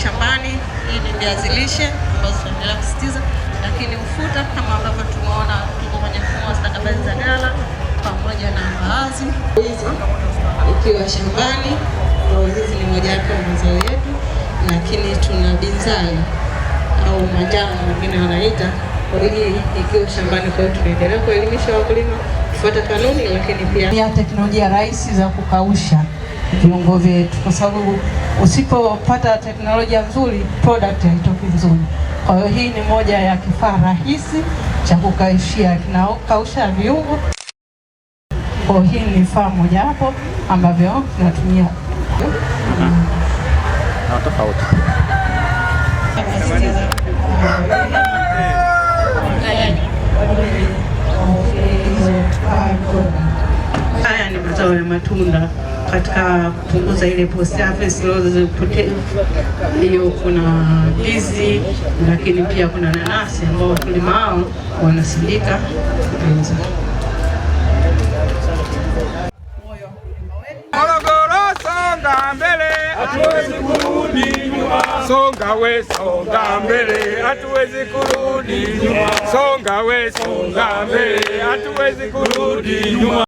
Shambani hii ni viazi lishe ambazo tunaendelea kusitiza, lakini ufuta kama ambavyo tumeona tuko kwenye mfumo wa stakabadhi za ghala pamoja na mbaazi hizi ikiwa shambani. Hizi ni moja wapo mazao yetu, lakini tuna binzari au manjano wengine wanaita, kwa hiyo ikiwa shambani. Kwa hiyo tunaendelea kuelimisha wakulima kufuata kanuni, lakini pia teknolojia rahisi za kukausha viungo vyetu, kwa sababu usipopata teknolojia nzuri product haitoki nzuri. Kwa hiyo hii ni moja ya kifaa rahisi cha kukaushia, kinakausha viungo. Kwa hii ni vifaa moja hapo ambavyo tunatumia tofauti. Haya ni mazao ya matunda katika kupunguza ile post harvest losses. Hiyo kuna ndizi, lakini pia kuna nanasi ambao wakulima hao wanasindika. Morogoro songa mbele, hatuwezi kurudi nyuma. Songa we songa mbele, hatuwezi kurudi nyuma. Songa we songa mbele, hatuwezi kurudi nyuma.